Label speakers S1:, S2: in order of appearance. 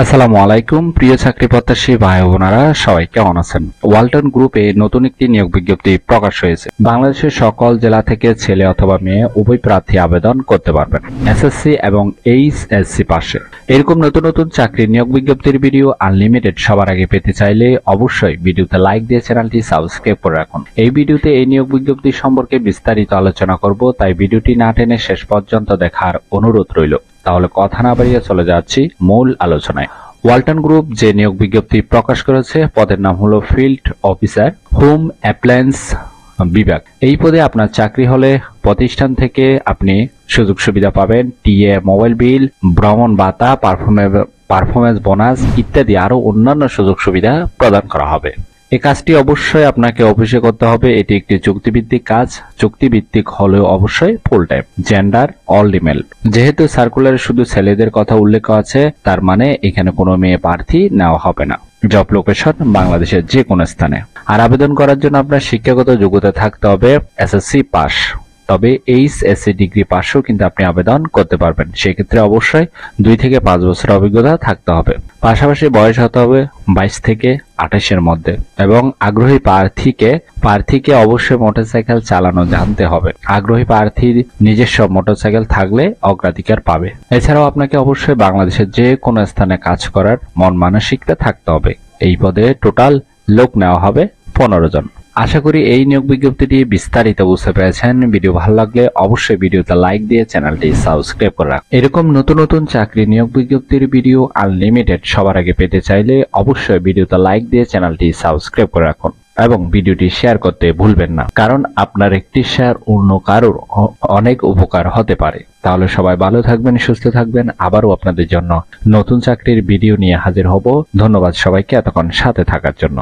S1: আসসালামু আলাইকুম প্রিয় চাকরি প্রত্যাশী ভাই বোনেরা, সবাই কেমন আছেন? ওয়ালটন গ্রুপে নতুন একটি নিয়োগ বিজ্ঞপ্তি প্রকাশ হয়েছে। বাংলাদেশের সকল জেলা থেকে ছেলে অথবা মেয়ে উভয় প্রার্থী আবেদন করতে পারবেন, এসএসসি এবং এইচএসসি পাশে। এরকম নতুন নতুন চাকরি নিয়োগ বিজ্ঞপ্তির ভিডিও আনলিমিটেড সবার আগে পেতে চাইলে অবশ্যই ভিডিওতে লাইক দিয়ে চ্যানেলটি সাবস্ক্রাইব করে রাখুন। এই ভিডিওতে এই নিয়োগ বিজ্ঞপ্তি সম্পর্কে বিস্তারিত আলোচনা করব, তাই ভিডিওটি না টেনে শেষ পর্যন্ত দেখার অনুরোধ রইল। তাহলে কথা না বাড়িয়ে চলে যাচ্ছি মূল আলোচনায়। ওয়ালটন গ্রুপ যে নিয়োগ বিজ্ঞপ্তি প্রকাশ করেছে, পদের নাম হলো ফিল্ড অফিসার, হোম অ্যাপ্লায়েন্স বিভাগ। এই পদে আপনার চাকরি হলে প্রতিষ্ঠান থেকে আপনি সুযোগ সুবিধা পাবেন, টিএ, মোবাইল বিল, ভ্রমণ ভাতা, পারফরমেন্স বোনাস ইত্যাদি আরো অন্যান্য সুযোগ সুবিধা প্রদান করা হবে। এই কাজটি অবশ্যই আপনাকে অফিসে করতে হবে। এটি একটি চুক্তিভিত্তিক কাজ। চুক্তিভিত্তিক হলেও অবশ্যই ফুল টাইম, জেন্ডার অল ডিমেল। যেহেতু সার্কুলারে শুধু ছেলেদের কথা উল্লেখ আছে, তার মানে এখানে কোনো মেয়ে প্রার্থী নেওয়া হবে না। জব লোকেশন বাংলাদেশের যে কোনো স্থানে। আর আবেদন করার জন্য আপনার শিক্ষাগত যোগ্যতা থাকতে হবে এসএসসি পাস, তবে এইচএসসি ডিগ্রি পাশেও কিন্তু আপনি আবেদন করতে পারবেন। সেক্ষেত্রে অবশ্যই 2 থেকে 5 বছর অভিজ্ঞতা থাকতে হবে। পাশাপাশি বয়স হতে হবে 22 থেকে 28-এর মধ্যে এবং আগ্রহী প্রার্থীকে অবশ্যই মোটরসাইকেল চালানো জানতে হবে। আগ্রহী প্রার্থীর নিজস্ব মোটরসাইকেল থাকলে অগ্রাধিকার পাবে। এছাড়াও আপনাকে অবশ্যই বাংলাদেশের যে কোনো স্থানে কাজ করার মন মানসিকতা থাকতে হবে। এই পদে টোটাল লোক নেওয়া হবে 15 জন। আশা করি এই নিয়োগ বিজ্ঞপ্তিটি বিস্তারিত বুঝতে পেরেছেন। ভিডিও ভালো লাগলে অবশ্যই ভিডিওতে লাইক দিয়ে চ্যানেলটি সাবস্ক্রাইব করে রাখুন। এরকম নতুন নতুন চাকরি নিয়োগ বিজ্ঞপ্তির ভিডিও আনলিমিটেড সবার আগে পেতে চাইলে অবশ্যই ভিডিওতে লাইক দিয়ে চ্যানেলটি সাবস্ক্রাইব করে রাখুন এবং ভিডিওটি শেয়ার করতে ভুলবেন না, কারণ আপনার একটি শেয়ার অন্য কারোর অনেক উপকার হতে পারে। তাহলে সবাই ভালো থাকবেন, সুস্থ থাকবেন। আবারও আপনাদের জন্য নতুন চাকরির ভিডিও নিয়ে হাজির হব। ধন্যবাদ সবাইকে এতক্ষণ সাথে থাকার জন্য।